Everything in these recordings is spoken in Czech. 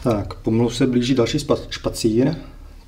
Tak, pomalu se blíží další špacír,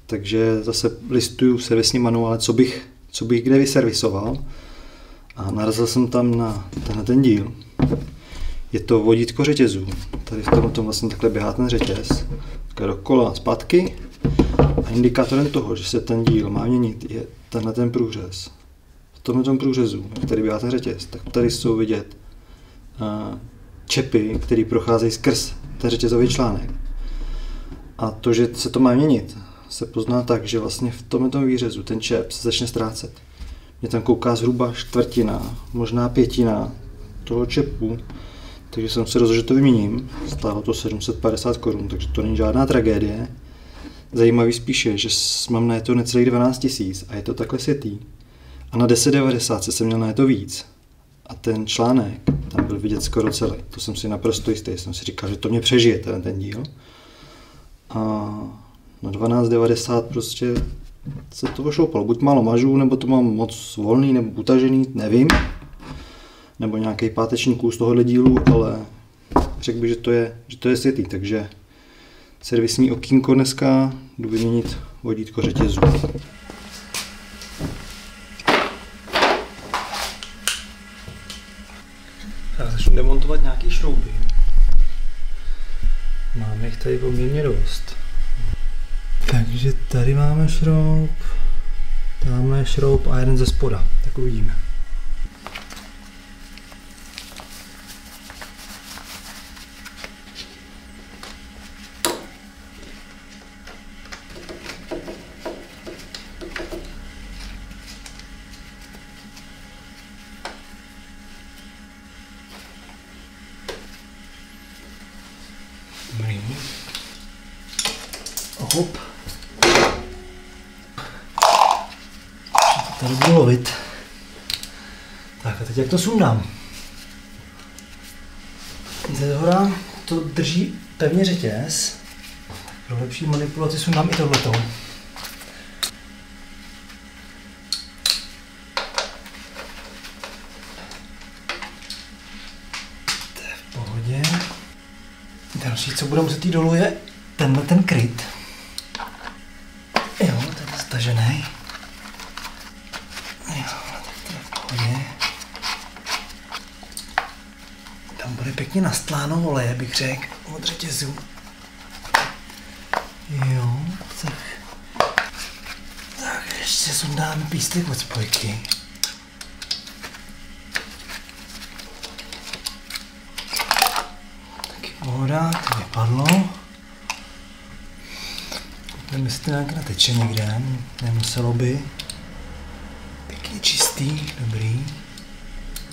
takže zase listuju servisní manuále, co bych kde vyservisoval. A narazil jsem tam na ten díl. Je to vodítko řetězů. Tady v tom vlastně takhle běhá ten řetěz. Takhle dokola zpátky. A indikátorem toho, že se ten díl má měnit, je tenhle ten průřez. V tomhle průřezu, který běhá ten řetěz, tak tady jsou vidět čepy, které procházejí skrz ten řetězový článek. A to, že se to má měnit, se pozná tak, že vlastně v tomto výřezu ten čep se začne ztrácet. Mě tam kouká zhruba čtvrtina, možná pětina toho čepu, takže jsem se rozhodl, že to vyměním. Stálo to 750 korun, takže to není žádná tragédie. Zajímavý spíše, že mám na to necelých 12 000 a je to takhle světý. A na 1090 jsem měl na to víc. A ten článek tam byl vidět skoro celý. To jsem si naprosto jistý. Jsem si říkal, že to mě přežije ten díl. A na 1290 prostě se to ošloupalo. Buď málo mažů, nebo to mám moc volný, nebo utažený, nevím. Nebo nějaký páteční kus tohohle dílu, ale řekl bych, že to je světý. Takže servisní okýnko dneska jdu vyměnit vodítko řetězu. Tak začnu demontovat nějaké šrouby. Máme jich tady poměrně dost. Takže tady máme šroub, tamhle šroub a jeden ze spoda. Tak uvidíme. Dobrý. Hop. Tady budu lovit. Tak a teď jak to sundám? Ze zhora to drží pevně řetěz. Pro lepší manipulaci sundám i tohleto. To je v pohodě. Další, co bude muset jít dolů, je tenhle ten kryt. Jo, ten je stažený. Jo, tak to je v pohodě. Tam bude pěkně nastláno oleje, bych řekl, od řetězu. Jo, tak. Tak ještě sundáme pístek od spojky. Taky pohoda, to vypadlo. Nevím, jestli to nějak nateče někde, nemuselo by. Pěkně čistý, dobrý.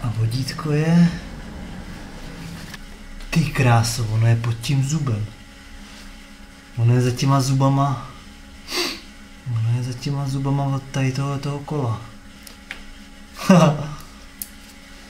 A vodítko je... Ty kráso, ono je pod tím zubem. Ono je za těma zubama... Ono je za těma zubama od tady toho kola.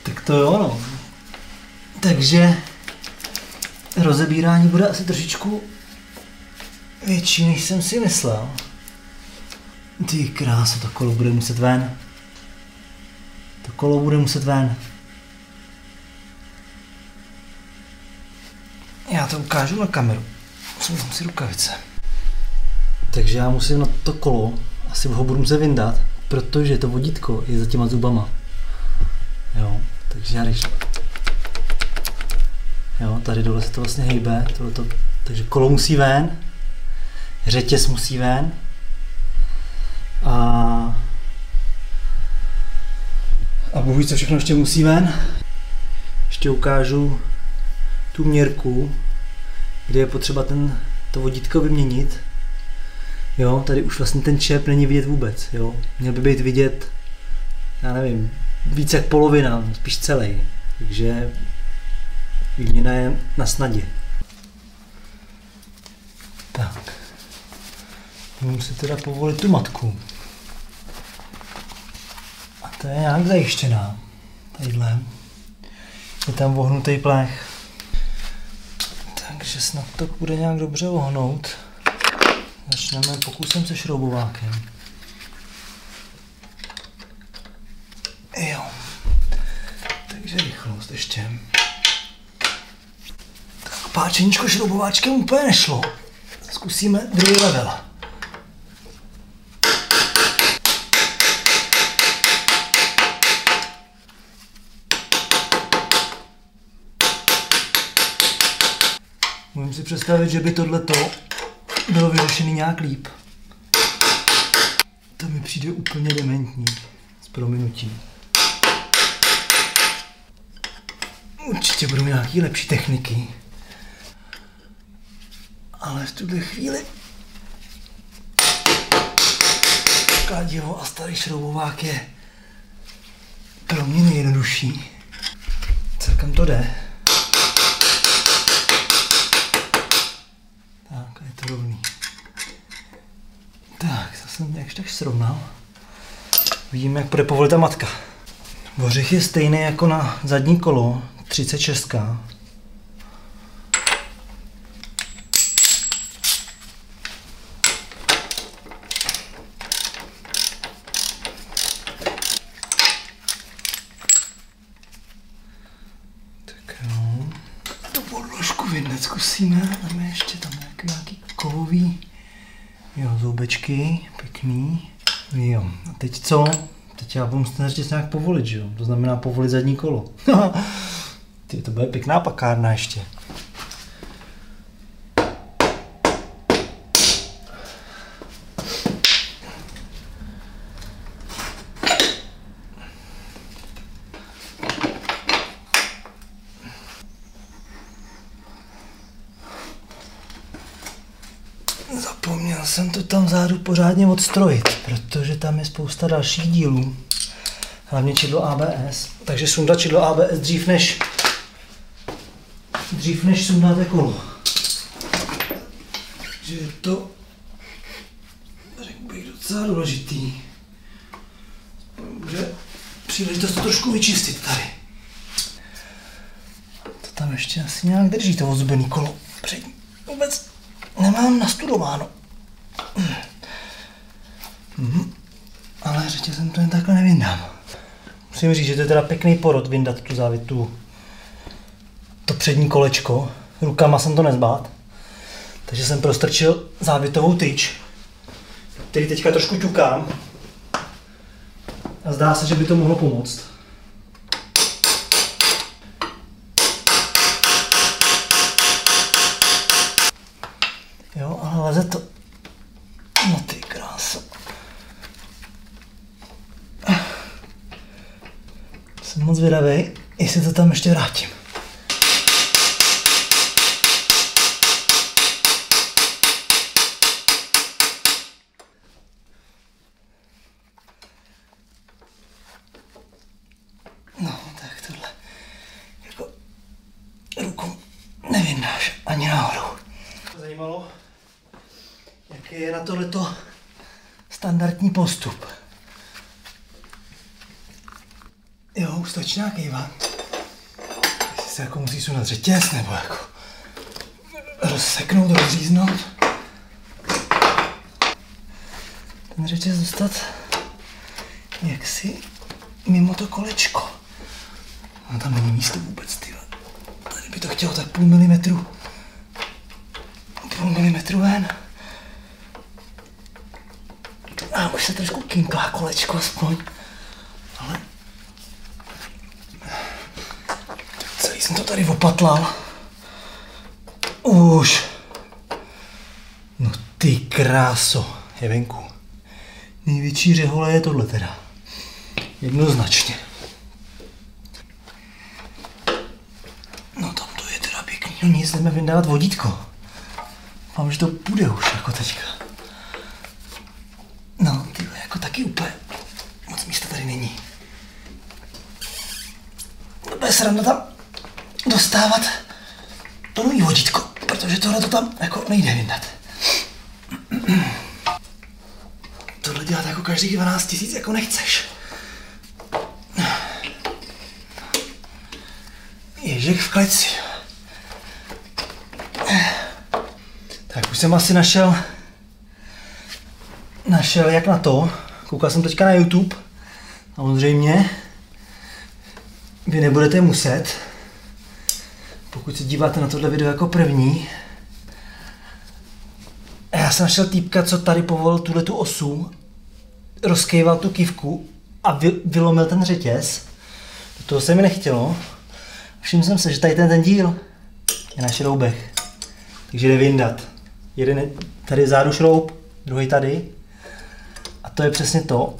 Tak to jo, no. Takže... rozebírání bude asi trošičku... větší, než jsem si myslel. Ty kráso, to kolo bude muset ven. To kolo bude muset ven. Já to ukážu na kameru. Sundám si rukavice. Takže já musím na to kolo, asi ho budu muset vyndat, protože to vodítko je za těma zubama. Jo, takže já když... Jo, tady dole se to vlastně hejbe, tohleto, takže kolo musí ven. Řetěz musí ven a Bůh ví, co všechno ještě musí ven. Ještě ukážu tu měrku, kde je potřeba to vodítko vyměnit. Jo, tady už vlastně ten čep není vidět vůbec. Jo. Měl by být vidět, já nevím, víc jak polovina, spíš celý. Takže výměna je na snadě. Tak. Můžu si teda povolit tu matku. A to je nějak zajištěná. Tadyhle. Je tam vohnutý plech. Takže snad to bude nějak dobře ohnout. Začneme pokusem se šroubovákem. Jo. Takže rychlost ještě. Tak Páčeníčko šroubováčkem úplně nešlo. Zkusíme druhý level. Můžu si představit, že by tohleto bylo vyřešený nějak líp. To mi přijde úplně dementní. S prominutím. Určitě budou nějaké lepší techniky. Ale v tuhle chvíli kladivo a starý šroubovák je pro mě nejjednodušší. Celkem to jde. Tak, je to rovný. Tak, to jsem jakž tak srovnal. Vidíme, jak bude povolit ta matka. Vořich je stejný jako na zadní kolo, 36. Tak jo. Tu podložku vyndat zkusíme. Máme ještě tam nějaký kovový. Jo, zoubečky, pěkný. Jo, a teď co? Teď já budu muset nějak povolit, že jo? To znamená povolit zadní kolo. Ty, to bude pěkná pakárna ještě. Zapomněl jsem to tam vzadu pořádně odstrojit, protože tam je spousta dalších dílů. Hlavně čidlo ABS. Takže sundat čidlo ABS dřív než sundáte kolo. Takže je to, řekl bych, docela důležitý. Bude příležitost to trošku vyčistit tady. To tam ještě asi nějak drží, to ozdobený kolo. Přední vůbec nemám nastudováno. Ale řetězem to jen takhle nevyndám. Musím říct, že to je teda pěkný porod vyndat tu závětu, to přední kolečko. Rukama jsem to nezbát. Takže jsem prostrčil závětovou tyč, který teďka trošku ťukám. A zdá se, že by to mohlo pomoct. Jo, ale leze to. No ty krása. Jsem moc zvědavý, jestli to tam ještě vrátím. No, tak tohle jako rukou nevyndáš ani náhodou. Zajímalo, jaký je na tohleto standardní postup. Jo, už stačí nějaký van. Jestli se jako musí sunat řetěz, nebo jako rozseknout, rozříznout. Ten řetěz dostat jaksi mimo to kolečko. No tam není místo vůbec, tyhle. Tady by to chtělo tak půl milimetru ven. A už se trošku kinklá kolečko aspoň. Ale celý jsem to tady opatlal. Už. No ty kráso, je venku. Největší řehole je tohle teda. Jednoznačně. No tam to je teda pěkný. No nic, jdeme vyndávat vodítko. Mám, že to půjde už jako teďka. No, tyhle, jako taky úplně moc místa tady není. To bude sranda tam dostávat to nový vodítko, protože tohle to tam jako nejde vyndat. Tohle dělat jako každých 12 000 jako nechceš. Ježek v kleci. Tak už jsem asi našel jak na to. Koukal jsem teďka na YouTube. Samozřejmě vy nebudete muset, pokud se díváte na tohle video jako první, já jsem našel týpka, co tady povolil tuhletu osu, rozkejval tu kývku a vylomil ten řetěz. Do toho se mi nechtělo. Všiml jsem se, že tady ten díl je na šroubech, takže jde vyndat. Jeden je tady zádu šroub, druhý tady. A to je přesně to,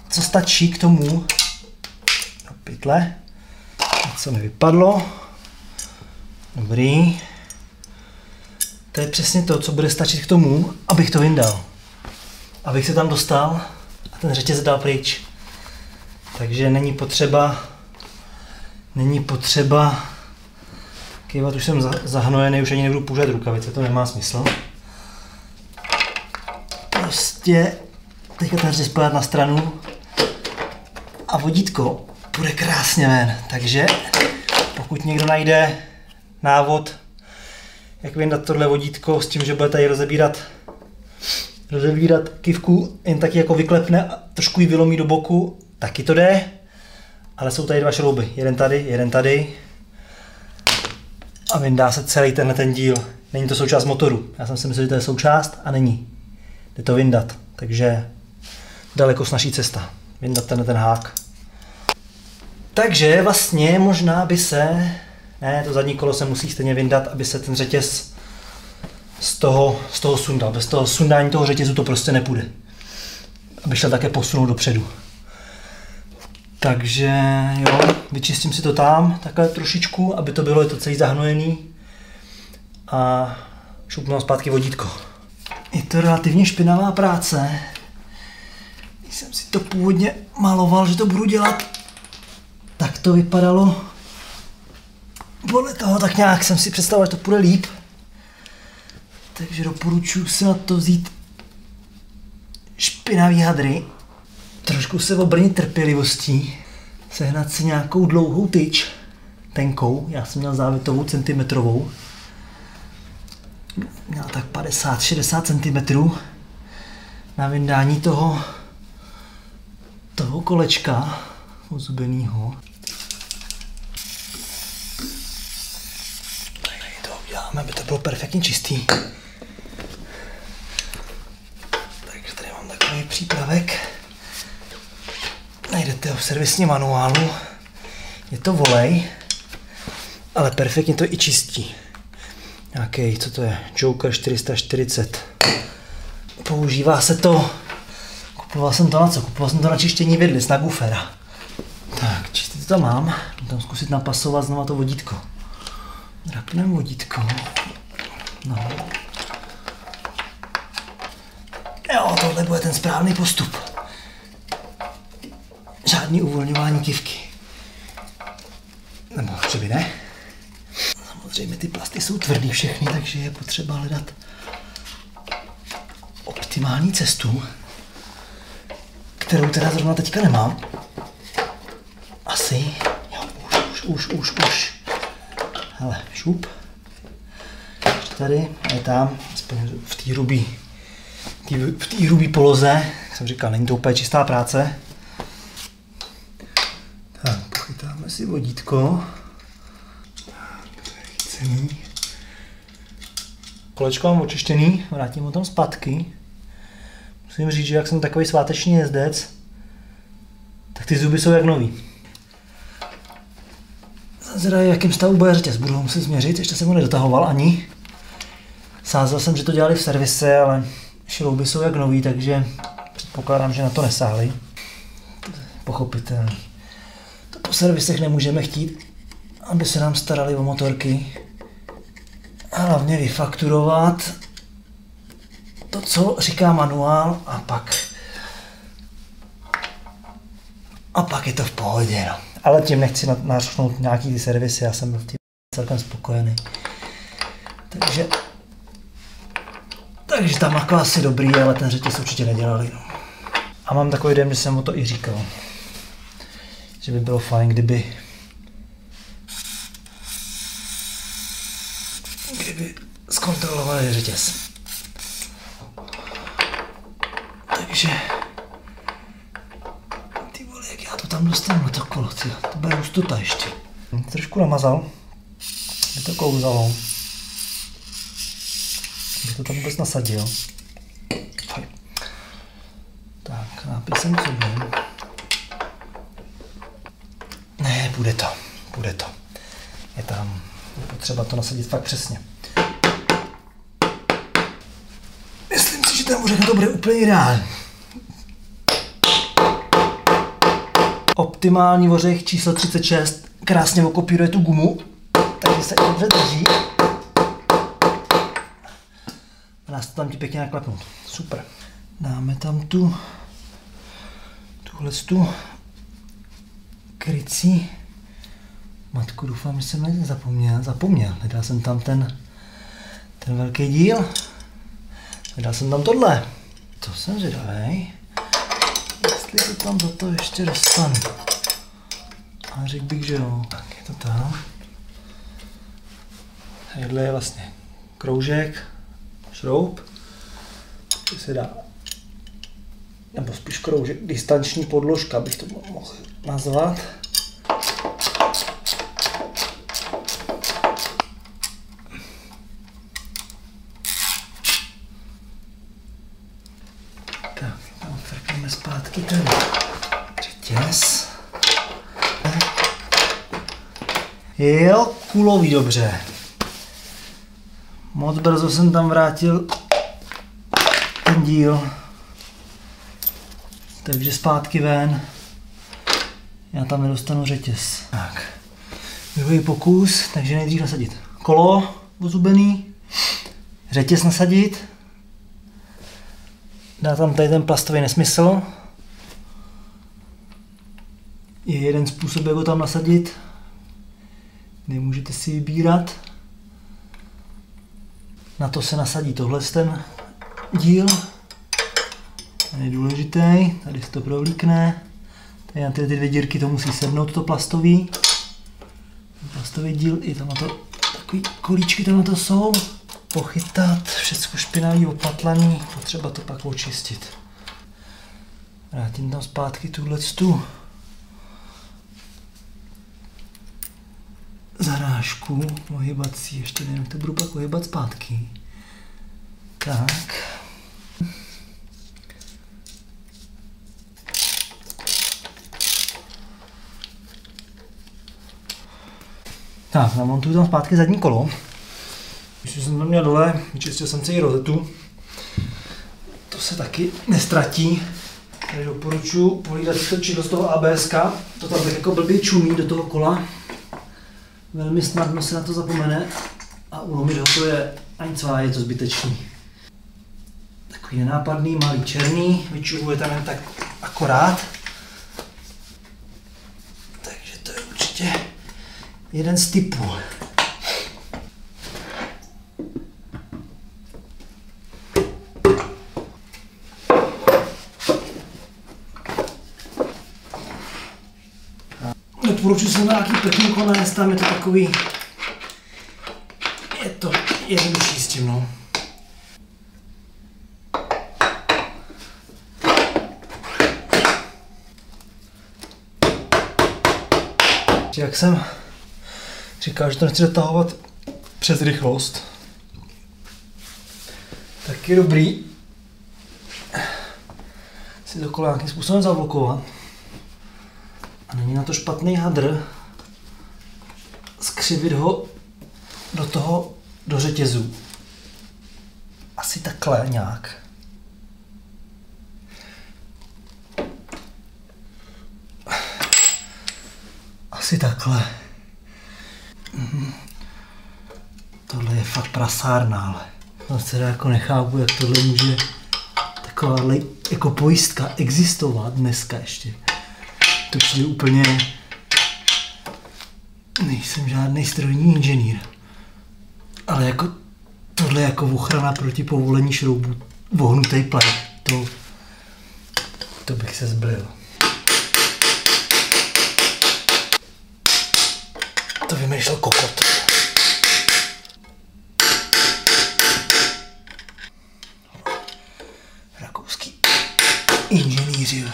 co stačí k tomu do pytle. Co mi vypadlo. Dobrý. To je přesně to, co bude stačit k tomu, abych to vyndal. Abych se tam dostal a ten řetěz dal pryč. Takže není potřeba kývat, už jsem zahnojený, už ani nebudu používat rukavice, to nemá smysl. Prostě teďka ten řetěz podat na stranu a vodítko půjde krásně ven. Takže pokud někdo najde návod, jak vyndat tohle vodítko s tím, že bude tady rozebírat kývku, jen taky jako vyklepne a trošku ji vylomí do boku, taky to jde, ale jsou tady dva šrouby, jeden tady a vyndá se celý ten díl. Není to součást motoru, já jsem si myslel, že to je součást a není. Jde to vyndat, takže daleko snazší cesta, vyndat ten hák. Takže vlastně možná by se, to zadní kolo se musí stejně vyndat, aby se ten řetěz z toho sundal. Bez toho sundání toho řetězu to prostě nepůjde. Aby šel také posunout dopředu. Takže jo, vyčistím si to tam takhle trošičku, aby to bylo to celý zahnojený. A šupnu zpátky vodítko. Je to relativně špinavá práce. Když jsem si to původně maloval, že to budu dělat, tak to vypadalo podle toho, tak nějak jsem si představoval, že to půjde líp. Takže doporučuji si na to vzít špinavý hadry, trošku se obrnit trpělivostí, sehnat si nějakou dlouhou tyč, tenkou, já jsem měl závětovou centimetrovou, měl tak 50-60 cm na vyndání toho kolečka ozubenýho. Aby to bylo perfektně čistý. Takže tady mám takový přípravek. Najdete ho v servisním manuálu. Je to volej, ale perfektně to i čistí. Nějaký, co to je? Joker 440. Používá se to. Kupoval jsem to na co? Kupoval jsem to na čištění vidlic, na Gufera. Tak, čistý to tam mám. Můžu tam zkusit napasovat znova to vodítko. Drapneme vodítko. No. Jo, tohle bude ten správný postup. Žádný uvolňování kývky. Nebo že by ne. Samozřejmě ty plasty jsou tvrdý všechny, takže je potřeba hledat optimální cestu, kterou teda zrovna teďka nemám. Asi. Jo, už. Hele, šup. Ještě tady a je tam, aspoň v té hrubý poloze, jak jsem říkal, není to úplně čistá práce. Tak, pochytáme si vodítko. Chycený. Kolečko mám očištěný, vrátím ho tam zpátky. Musím říct, že jak jsem takový sváteční jezdec, tak ty zuby jsou jak nový. Zdraví, jakým stavu bude řetěz, budu ho muset změřit, ještě jsem ho nedotahoval ani. Sázel jsem, že to dělali v servise, ale šrouby jsou jak nový, takže předpokládám, že na to nesáhli. Pochopitelný. To po servisech nemůžeme chtít, aby se nám starali o motorky. A hlavně vyfakturovat to, co říká manuál, a pak je to v pohodě, no. Ale tím nechci nařknout nějaký ty servisy, já jsem byl v tím celkem spokojený. Takže tam jako asi dobrý, ale ten řetěz určitě nedělali. No. A mám takový dojem, že jsem o to i říkal. Že by bylo fajn, kdyby zkontrolovali řetěz. Takže ty vole, jak já to tam dostanu na to kolo, to bude hustota ještě. Trošku namazal, By to klouzalo. By to tam vůbec nasadil. Fajn. Tak, nápisem co bude. Ne, bude to. Bude to. Je tam potřeba to nasadit fakt přesně. Myslím si, že ten ořech to bude úplně ideální. Optimální ořech číslo 36 krásně okopíruje tu gumu, takže se dobře drží. A nás to tam ti pěkně naklapnout. Super. Dáme tam tuhle krycí. Matku, doufám, že jsem nezapomněl. Nedal jsem tam ten velký díl. Nedal jsem tam tohle. To jsem zvědavej. Jestli to tam za to ještě dostanu. A řekl bych, že jo. Tak je to tam. Tohle je vlastně kroužek, šroub. To se dá. Nebo spíš kroužek, distanční podložka bych to mohl nazvat. Tak, tam frkneme zpátky ten řetěz. Jo, kulový dobře. Moc brzo jsem tam vrátil ten díl. Takže zpátky ven. Já tam nedostanu řetěz. Tak. Druhý pokus, takže nejdřív nasadit kolo ozubený, řetěz nasadit, dá tam tady ten plastový nesmysl. Je jeden způsob, jak ho tam nasadit. Nemůžete si vybírat. Na to se nasadí tohle ten díl. Ten je důležitý, tady se to provlíkne. Tady na ty dvě dírky to musí sednout, to plastový. Plastový díl, i tam na to takový kolíčky tam na to jsou. Pochytat, všechno špinavý, opatlaný, potřeba to pak očistit. Vrátím tam zpátky tuhletu zarážku ohybací, ještě nevím, jak to budu pak ohybat zpátky. Tak. Tak, namontuju tam zpátky zadní kolo. Když jsem tam měl dole, vyčistil jsem celý rozetu. To se taky nestratí. Takže doporučuji pohlídat si to čidlo z toho ABS-ka. To tam tak jako blbě čumí do toho kola. Velmi snadno se na to zapomene a ulomit ho to je ani cvá, je to zbytečný. Takový nenápadný, malý černý, vyčuhuje tam jen tak akorát. Takže to je určitě jeden z typů. Doporučuji se na nějaký pěkný konec, tam je to takový, je to jednodušší s tím, no. Jak jsem říkal, že to nechci dotahovat přes rychlost, tak je dobrý si to kolo nějakým způsobem zablokovat. A není na to špatný hadr skřivit ho do řetězu. Asi takhle nějak. Asi takhle. Tohle je fakt prasárna, ale no teda jako nechápu, jak tohle může takováhle jako pojistka existovat dneska ještě. To přijde úplně... Nejsem žádný strojní inženýr. Ale jako tohle jako ochrana proti povolení šroubů, vohnutý plech, to bych se zblil. To vymýšlel kokot. Rakouský inženýři.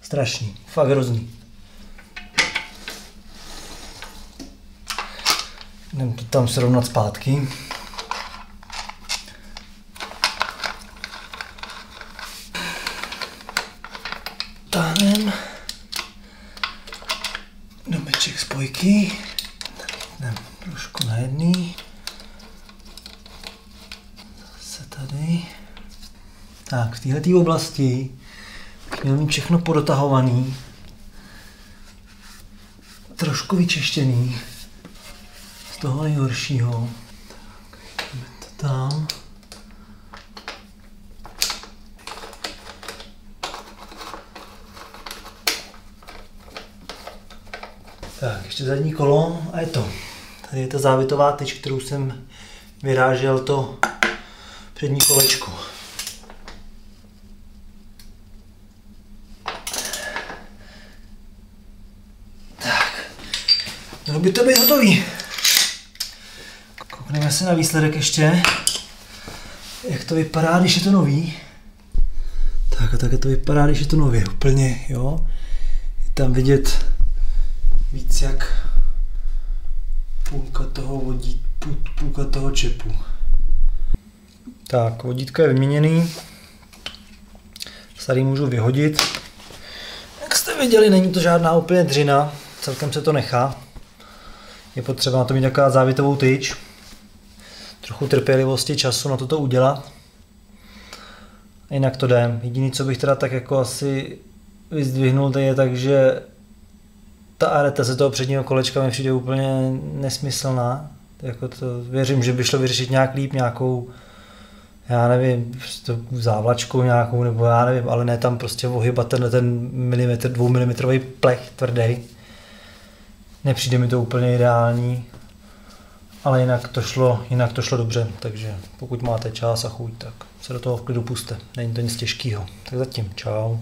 Strašný, fakt hrozný. Jdem to tam srovnat zpátky. Táhnem domeček spojky. Jdem trošku na jedný. Zase tady. Tak, v této oblasti měl mít všechno podotahovaný. Trošku vyčištěný. Z toho nejhoršího. Tak, to tam. Tak, ještě zadní kolo a je to. Tady je ta závitová tyč, kterou jsem vyrážel to přední kolečko. Tak, mělo by to být hotový. Koukneme se na výsledek ještě, jak to vypadá, když je to nový. Tak a tak to vypadá, když je to nově, úplně, jo. Je tam vidět víc jak půlka toho čepu. Tak, vodítko je vyměněný. Starý můžu vyhodit. Jak jste viděli, není to žádná úplně dřina, celkem se to nechá. Je potřeba na to mít taková závitovou tyč. Trochu trpělivosti, času na to udělat. A jinak to jde. Jediný, co bych teda tak jako asi vyzdvihnul, to je tak, že ta areta ze toho předního kolečka mi přijde úplně nesmyslná. Jako to, věřím, že by šlo vyřešit nějak líp, nějakou, já nevím, prostě závlačkou nějakou, nebo já nevím, ale ne tam prostě ohybat ten milimetr, 2 mm plech tvrdý. Nepřijde mi to úplně ideální, ale jinak to šlo dobře, takže pokud máte čas a chuť, tak se do toho v klidu puste. Není to nic těžkého. Tak zatím, čau.